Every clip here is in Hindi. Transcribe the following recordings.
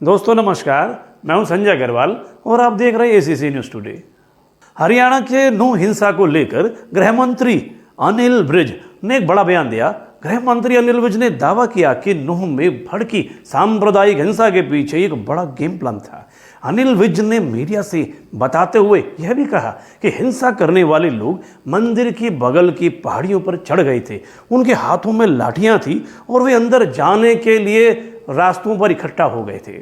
दोस्तों नमस्कार, मैं हूं संजय अग्रवाल और आप देख रहे हैं एसीसी न्यूज टुडे। हरियाणा के नूह हिंसा को लेकर गृह मंत्री अनिल विज ने एक बड़ा बयान दिया। गृह मंत्री अनिल विज ने दावा किया कि नूह में भड़की सांप्रदायिक हिंसा के पीछे एक बड़ा गेम प्लान था। अनिल विज ने मीडिया से बताते हुए यह भी कहा कि हिंसा करने वाले लोग मंदिर के बगल की पहाड़ियों पर चढ़ गए थे। उनके हाथों में लाठियां थी और वे अंदर जाने के लिए रास्तों पर इकट्ठा हो गए थे।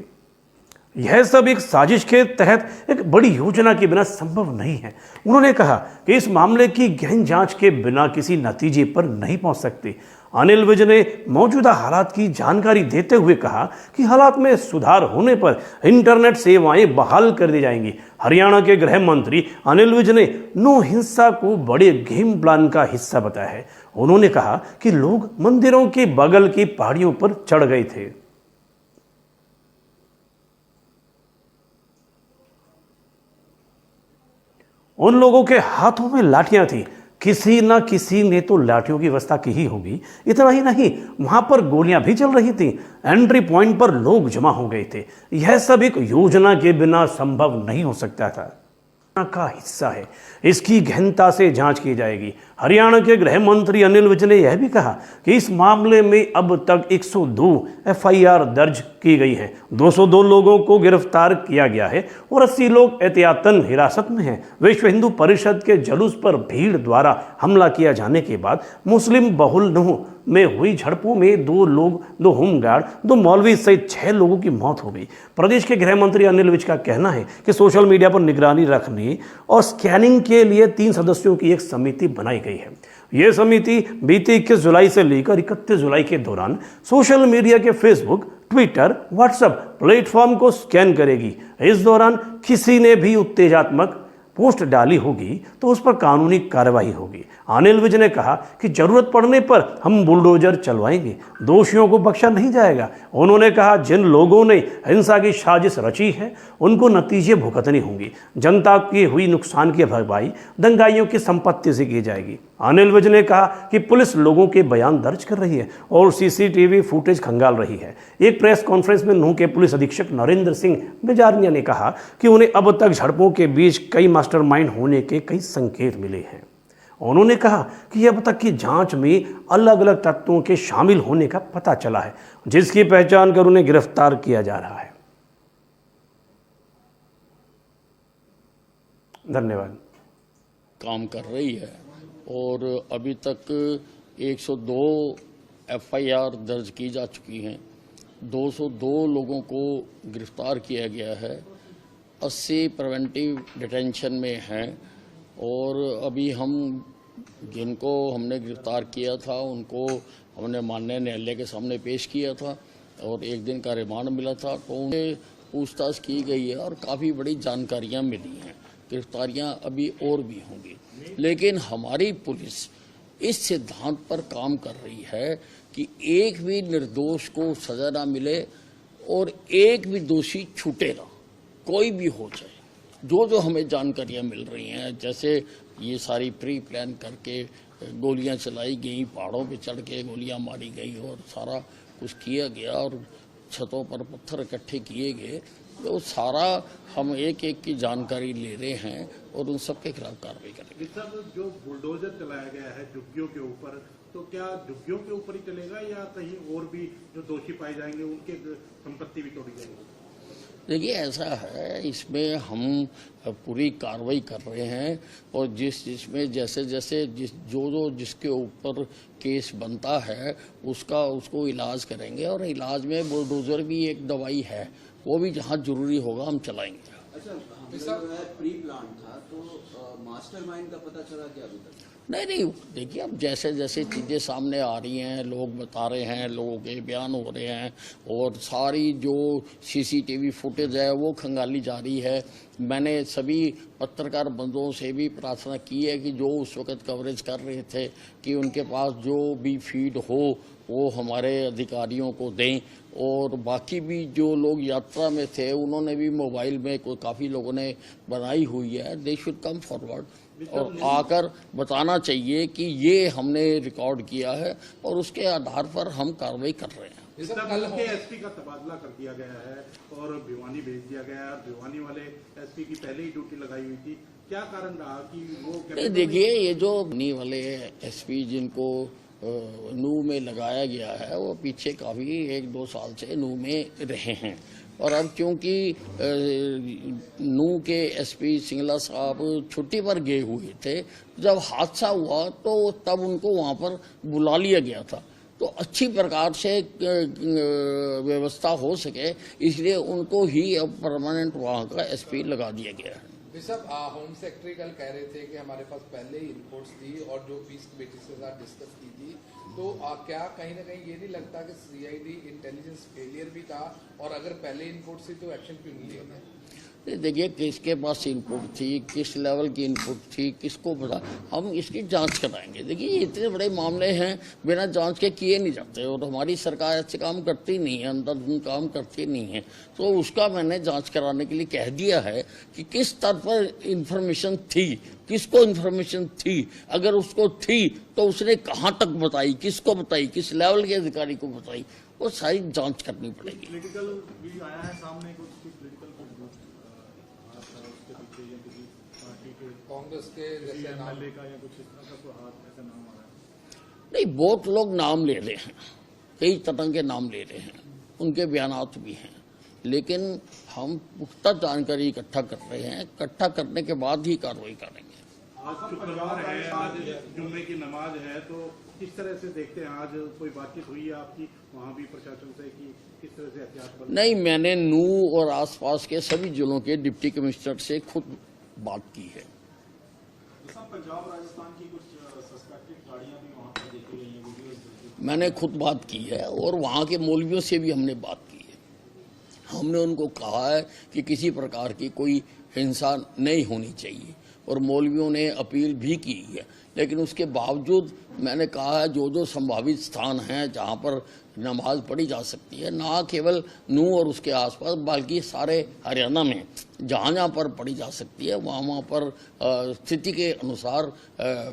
यह सब एक साजिश के तहत एक बड़ी योजना के बिना संभव नहीं है। उन्होंने कहा कि इस मामले की गहन जांच के बिना किसी नतीजे पर नहीं पहुंच सकते। अनिल विज ने मौजूदा हालात की जानकारी देते हुए कहा कि हालात में सुधार होने पर इंटरनेट सेवाएं बहाल कर दी जाएंगी। हरियाणा के गृह मंत्री अनिल विज ने नूह हिंसा को बड़े गेम प्लान का हिस्सा बताया है। उन्होंने कहा कि लोग मंदिरों के बगल की पहाड़ियों पर चढ़ गए थे। उन लोगों के हाथों में लाठियां थी। किसी ना किसी ने तो लाठियों की व्यवस्था की ही होगी। इतना ही नहीं, वहां पर गोलियां भी चल रही थी। एंट्री पॉइंट पर लोग जमा हो गए थे। यह सब एक योजना के बिना संभव नहीं हो सकता था का हिस्सा है। इसकी गहनता से जांच की जाएगी। हरियाणा के गृह मंत्री अनिल विज ने यह भी कहा कि इस मामले में अब तक 102 एफआईआर दर्ज की गई है। 202 लोगों को गिरफ्तार किया गया है और 80 लोग एहतियातन हिरासत में हैं। विश्व हिंदू परिषद के जुलूस पर भीड़ द्वारा हमला किया जाने के बाद मुस्लिम बहुल नूह में हुई झड़पों में 2 लोग, 2 होमगार्ड, 2 मौलवी सहित 6 लोगों की मौत हो गई। प्रदेश के गृह मंत्री अनिल विज का कहना है कि सोशल मीडिया पर निगरानी रखने और स्कैनिंग के लिए 3 सदस्यों की एक समिति बनाई गई है। यह समिति बीते 21 जुलाई से लेकर 31 जुलाई के दौरान सोशल मीडिया के फेसबुक, ट्विटर, व्हाट्सएप प्लेटफॉर्म को स्कैन करेगी। इस दौरान किसी ने भी उत्तेजनात्मक पोस्ट डाली होगी तो उस पर कानूनी कार्रवाई होगी। अनिल विज ने कहा कि जरूरत पड़ने पर हम बुलडोजर चलवाएंगे। दोषियों को बख्शा नहीं जाएगा। उन्होंने कहा जिन लोगों ने हिंसा की साजिश रची है उनको नतीजे भुगतने होंगे। जनता की हुई नुकसान की भरपाई दंगाइयों की संपत्ति से की जाएगी। अनिल विज ने कहा कि पुलिस लोगों के बयान दर्ज कर रही है और सीसीटीवी फुटेज खंगाल रही है। एक प्रेस कॉन्फ्रेंस में नूह के पुलिस अधीक्षक नरेंद्र सिंह बिजारनिया ने कहा कि उन्हें अब तक झड़पों के बीच कई मास्टरमाइंड होने के कई संकेत मिले हैं। उन्होंने कहा कि अब तक की जांच में अलग अलग तत्वों के शामिल होने का पता चला है, जिसकी पहचान कर उन्हें गिरफ्तार किया जा रहा है। धन्यवाद। काम कर रही है और अभी तक 102 एफआईआर दर्ज की जा चुकी हैं। 202 लोगों को गिरफ्तार किया गया है। 80 प्रिवेंटिव डिटेंशन में हैं और अभी हम जिनको हमने गिरफ्तार किया था उनको हमने माननीय न्यायालय के सामने पेश किया था और 1 दिन का रिमांड मिला था। तो उन्हें पूछताछ की गई है और काफ़ी बड़ी जानकारियां मिली हैं। गिरफ्तारियां अभी और भी होंगी, लेकिन हमारी पुलिस इस सिद्धांत पर काम कर रही है कि एक भी निर्दोष को सजा ना मिले और एक भी दोषी छूटे ना, कोई भी हो जाए। जो हमें जानकारियां मिल रही हैं, जैसे ये सारी प्री प्लान करके गोलियां चलाई गई, पहाड़ों पे चढ़ के गोलियां मारी गई और सारा कुछ किया गया और छतों पर पत्थर इकट्ठे किए गए, तो सारा हम एक एक की जानकारी ले रहे हैं और उन सब के खिलाफ कार्रवाई करेंगे। जो बुलडोजर चलाया गया है झुग्गियों के ऊपर, तो क्या झुग्गियों के ऊपर ही चलेगा या कहीं और भी जो दोषी पाए जाएंगे उनके संपत्ति भी तोड़ी जाएगी? देखिए, ऐसा है, इसमें हम पूरी कार्रवाई कर रहे हैं और जिसमें जैसे जिसके ऊपर केस बनता है उसको इलाज करेंगे और इलाज में बुलडोजर भी एक दवाई है, वो भी जहाँ जरूरी होगा हम चलाएंगे। अच्छा, प्री प्लान था तो मास्टरमाइंड का पता चला क्या अभी तक? नहीं, देखिए अब जैसे जैसे चीज़ें सामने आ रही हैं, लोग बता रहे हैं, लोगों के बयान हो रहे हैं और सारी जो सीसीटीवी फुटेज है वो खंगाली जा रही है। मैंने सभी पत्रकार बंधुओं से भी प्रार्थना की है कि जो उस वक्त कवरेज कर रहे थे कि उनके पास जो भी फीड हो वो हमारे अधिकारियों को दें और बाकी भी जो लोग यात्रा में थे उन्होंने भी मोबाइल में काफ़ी लोगों ने बनाई हुई है, दे शुड कम फॉरवर्ड और आकर बताना चाहिए कि ये हमने रिकॉर्ड किया है और उसके आधार पर हम कार्रवाई कर रहे हैं। इस कल के एसपी का तबादला कर दिया गया है और भिवानी भेज दिया गया है। भिवानी वाले एसपी की पहले ही ड्यूटी लगाई हुई थी, क्या कारण रहा कि वो नहीं, देखिए ये जो नी वाले एसपी जिनको नू में लगाया गया है वो पीछे काफ़ी 1-2 साल से नू में रहे हैं और अब क्योंकि नू के एसपी सिंगला साहब छुट्टी पर गए हुए थे, जब हादसा हुआ तो तब उनको वहाँ पर बुला लिया गया था। तो अच्छी प्रकार से व्यवस्था हो सके इसलिए उनको ही अब परमानेंट वहाँ का एसपी लगा दिया गया है। बिशप होम सेक्रेटरी कल कह रहे थे कि हमारे पास पहले ही रिपोर्ट्स थी और जो पीस कमेटी के साथ डिस्कस की थी, तो क्या कहीं ना कहीं ये नहीं लगता कि सीआईडी इंटेलिजेंस फेलियर भी था और अगर पहले इनपुट थी तो एक्शन क्यों नहीं लिया गया? देखिए किसके पास इनपुट थी, किस लेवल की इनपुट थी, किसको पता, हम इसकी जांच कराएंगे। देखिए ये इतने बड़े मामले हैं बिना जांच के किए नहीं जाते और हमारी सरकार ऐसे काम करती नहीं है, अंधाधुंध काम करती नहीं है। तो उसका मैंने जांच कराने के लिए कह दिया है कि किस स्तर पर इंफॉर्मेशन थी, किसको इंफॉर्मेशन थी, अगर उसको थी तो उसने कहाँ तक बताई, किसको बताई, किस लेवल के अधिकारी को बताई, वो सारी जांच करनी पड़ेगी। पोलिटिकल भी आया है सामने, कुछ पोलिटिकल कांग्रेस के जैसे नाम का या कुछ इस तरह का कोई हाथ ऐसा नाम आ रहा है? नहीं, बहुत लोग नाम ले रहे हैं, कई तरह के नाम ले रहे हैं, उनके बयानात भी हैं, लेकिन हम पुख्ता जानकारी इकट्ठा कर रहे हैं, इकट्ठा करने के बाद ही कार्रवाई करेंगे। आज शुक्रवार है, आज जुम्मे की नमाज है, तो किस तरह से देखते हैं? आज कोई बातचीत हुई है आपकी वहाँ भी प्रशासन से कि किस तरह से एहतियात बरतें? नहीं, मैंने नू और आसपास के सभी जिलों के डिप्टी कमिश्नर से खुद बात की है। पंजाब राजस्थान की कुछ सस्पेक्टेड गाड़ियां भी वहाँ पर देखी गई हैं, वीडियोस। मैंने खुद बात की है और वहाँ के मौलवियों से भी हमने बात की है। हमने उनको कहा है कि किसी प्रकार की कोई हिंसा नहीं होनी चाहिए और मौलवियों ने अपील भी की है, लेकिन उसके बावजूद मैंने कहा है जो जो संभावित स्थान हैं जहाँ पर नमाज पढ़ी जा सकती है, ना केवल नू और उसके आसपास बल्कि सारे हरियाणा में जहाँ जहाँ पर पढ़ी जा सकती है वहाँ पर स्थिति के अनुसार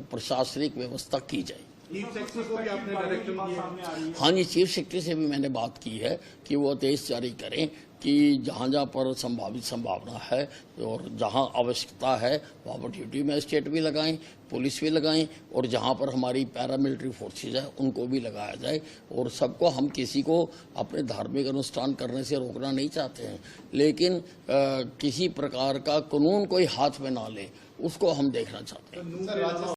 प्रशासनिक व्यवस्था की जाए। चीफ सेक्रेटरी को भी आपने डायरेक्शन दिया? हाँ जी, चीफ सेक्रेटरी से भी मैंने बात की है कि वो आदेश जारी करें कि जहाँ जहाँ पर संभावित संभावना है और जहाँ आवश्यकता है वहाँ पर ड्यूटी मैजिस्ट्रेट भी लगाएं, पुलिस भी लगाएं और जहाँ पर हमारी पैरामिलिट्री फोर्सेज है उनको भी लगाया जाए। और सबको, हम किसी को अपने धार्मिक अनुष्ठान करने से रोकना नहीं चाहते हैं, लेकिन किसी प्रकार का कानून कोई हाथ में ना ले उसको हम देखना चाहते हैं।